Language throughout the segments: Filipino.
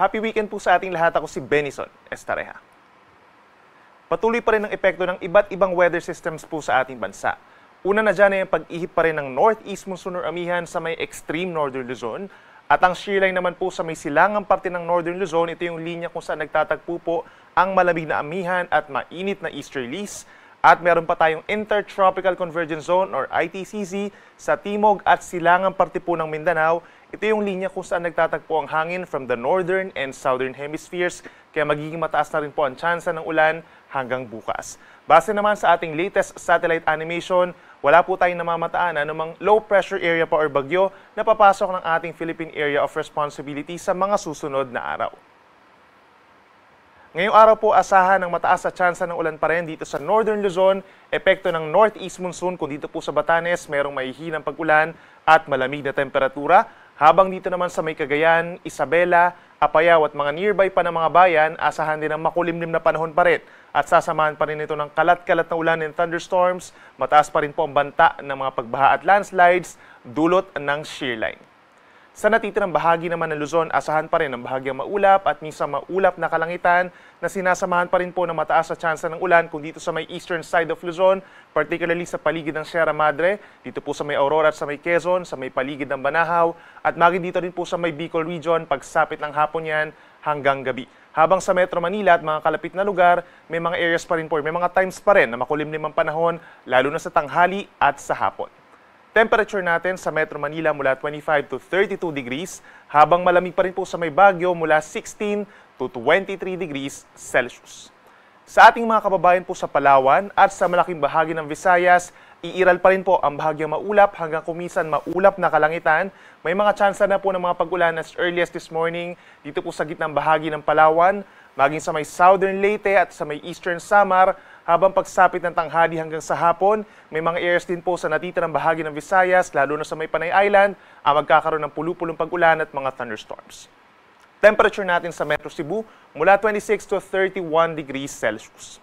Happy weekend po sa ating lahat. Ako si Benison Estareja. Patuloy pa rin ang epekto ng iba't ibang weather systems po sa ating bansa. Una na dyan ay ang pag-ihip pa rin ng northeast monsoon or amihan sa may extreme northern Luzon. At ang shear line naman po sa may silangang parte ng northern Luzon, ito yung linya kung saan nagtatagpo po ang malamig na amihan at mainit na easterlies. At meron pa tayong Intertropical Convergence Zone or ITCZ sa timog at silangang parte po ng Mindanao. Ito yung linya kung saan nagtatagpo ang hangin from the northern and southern hemispheres, kaya magiging mataas na rin po ang tsansa ng ulan hanggang bukas. Base naman sa ating latest satellite animation, wala po tayong namamataan anumang low pressure area pa or bagyo na papasok ng ating Philippine Area of Responsibility sa mga susunod na araw. Ngayong araw po, asahan ng mataas na tsansa ng ulan pa rin dito sa Northern Luzon, epekto ng northeast monsoon kung dito po sa Batanes merong mahihinang pag-ulan at malamig na temperatura. Habang dito naman sa may Cagayan, Isabela, Apayao at mga nearby pa ng mga bayan, asahan din ang makulimlim na panahon pa rin. At sasamahan pa rin ito ng kalat-kalat na ulan and thunderstorms, mataas pa rin po ang banta ng mga pagbaha at landslides, dulot ng shear line. Sa natitirang bahagi naman ng Luzon, asahan pa rin ang bahagyang maulap at minsan maulap na kalangitan na sinasamahan pa rin po ng mataas na tsansa ng ulan kung dito sa may eastern side of Luzon, particularly sa paligid ng Sierra Madre, dito po sa may Aurora at sa may Quezon, sa may paligid ng Banahaw, at maging dito rin po sa may Bicol region, pagsapit ng hapon yan hanggang gabi. Habang sa Metro Manila at mga kalapit na lugar, may mga areas pa rin po, may mga times pa rin na makulimlim ang panahon, lalo na sa tanghali at sa hapon. Temperature natin sa Metro Manila mula 25 to 32 degrees, habang malamig pa rin po sa may Baguio mula 16 to 23 degrees Celsius. Sa ating mga kababayan po sa Palawan at sa malaking bahagi ng Visayas, iiral pa rin po ang bahagyang maulap hanggang kumisan maulap na kalangitan. May mga tsansa na po ng mga pag-ulan as early as this morning dito po sa gitnang bahagi ng Palawan, maging sa may Southern Leyte at sa may Eastern Samar. Habang pagsapit ng tanghali hanggang sa hapon, may mga areas din po sa natitirang bahagi ng Visayas, lalo na sa may Panay Island, ang magkakaroon ng pulu-pulong pag-ulan at mga thunderstorms. Temperature natin sa Metro Cebu mula 26 to 31 degrees Celsius.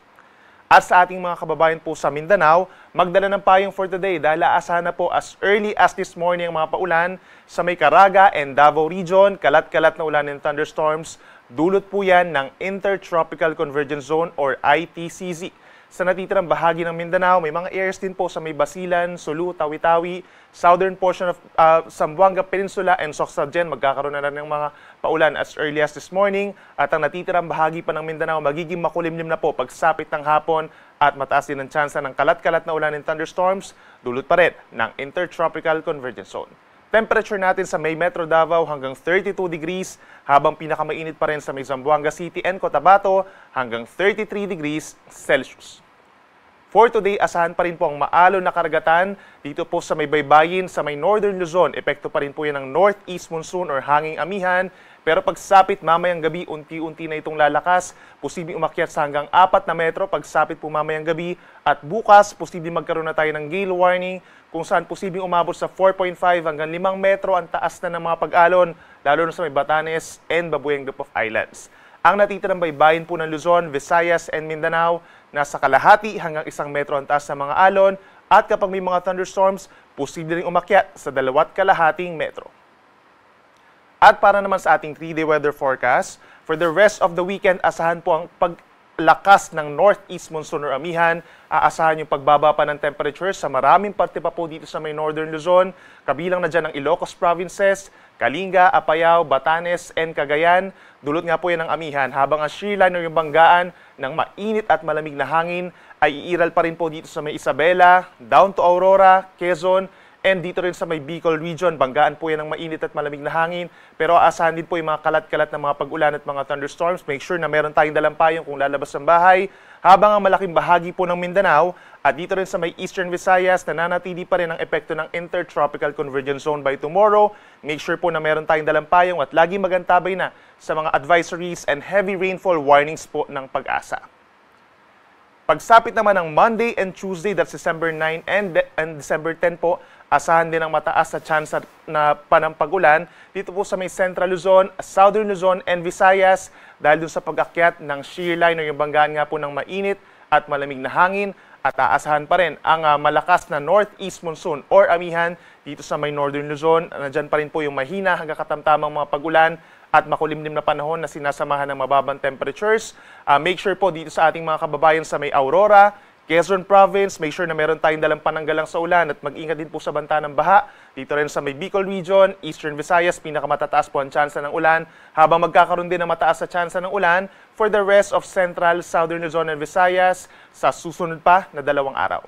At sa ating mga kababayan po sa Mindanao, magdala ng payong for today dahil aasahan na po as early as this morning ang mga paulan sa may Caraga and Davao region, kalat-kalat na ulan and thunderstorms. Dulot po yan ng Intertropical Convergence Zone or ITCZ. Sa natitirang bahagi ng Mindanao, may mga areas din po sa may Basilan, Sulu, Tawi-Tawi, southern portion of Zamboanga Peninsula and Socsagen. Magkakaroon na rin ng mga paulan as early as this morning. At ang natitirang bahagi pa ng Mindanao, magiging makulimlim na po pagsapit ng hapon at mataas din ang tsansa ng kalat-kalat na ulan and thunderstorms, dulot pa rin ng Intertropical Convergence Zone. Temperature natin sa may Metro Davao hanggang 32 degrees, habang pinakamainit pa rin sa may Zamboanga City and Cotabato hanggang 33 degrees Celsius. For today, asahan pa rin po ang maalon na karagatan dito po sa may baybayin sa may Northern Luzon. Epekto pa rin po yan ng northeast monsoon or hanging amihan. Pero pagsapit mamayang gabi, unti-unti na itong lalakas. Posibleng umakyat sa hanggang 4 na metro pagsapit po mamayang gabi. At bukas, posibleng magkaroon na tayo ng gale warning kung saan posibleng umabot sa 4.5 hanggang 5 metro ang taas na ng mga pag-alon, lalo na sa may Batanes and Babueng Group of Islands. Ang natitirang baybayin po ng Luzon, Visayas and Mindanao, nasa kalahati hanggang 1 metro ang taas ng mga alon, at kapag may mga thunderstorms, posible ring umakyat sa 2.5 metro. At para naman sa ating 3-day weather forecast, for the rest of the weekend, asahan po ang paglakas ng northeast monsoon or amihan. Aasahan yung pagbaba pa ng temperature sa maraming parte pa po dito sa may Northern Luzon, kabilang na dyan ang Ilocos Provinces, Kalinga, Apayao, Batanes, and Cagayan. Dulot nga po yan ng amihan, habang ang shear line o yung banggaan ng mainit at malamig na hangin ay iiral pa rin po dito sa may Isabela, down to Aurora, Quezon, and dito rin sa may Bicol region. Banggaan po yan ng mainit at malamig na hangin. Pero aasahan din po yung mga kalat-kalat na mga pag-ulan at mga thunderstorms. Make sure na meron tayong dalang payong kung lalabas ng bahay. Habang ang malaking bahagi po ng Mindanao at dito rin sa may Eastern Visayas, nananatili pa rin ang epekto ng Intertropical Convergence Zone by tomorrow. Make sure po na meron tayong dalang payong at lagi magantabay na sa mga advisories and heavy rainfall warnings po ng Pag-asa. Pagsapit naman ng Monday and Tuesday, that's December 9 and December 10 po, asahan din ang mataas na tsansa na panampagulan dito po sa may Central Luzon, Southern Luzon and Visayas dahil dun sa pag-akyat ng shear line o yung banggaan nga po ng mainit at malamig na hangin, at aasahan pa rin ang malakas na northeast monsoon or amihan dito sa may Northern Luzon. Nandyan pa rin po yung mahina hanggang katamtamang mga pagulan at makulimlim na panahon na sinasamahan ng mababang temperatures. Make sure po dito sa ating mga kababayan sa may Aurora, Quezon Province, make sure na meron tayong dalang pananggalang sa ulan at mag-ingat din po sa banta ng baha. Dito rin sa may Bicol Region, Eastern Visayas, pinakamatataas po ang tsansa ng ulan, habang magkakaroon din ng mataas sa tsansa ng ulan for the rest of Central, Southern Luzon and Visayas sa susunod pa na 2 araw.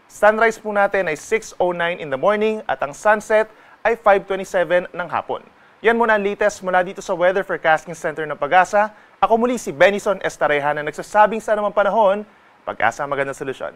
Sunrise po natin ay 6:09 in the morning at ang sunset ay 5:27 ng hapon. Yan muna ang latest mula dito sa Weather Forecasting Center ng Pag-asa. Ako muli si Benison Estareja na nagsasabing sa anumang panahon, Pag-asa, magandang solusyon.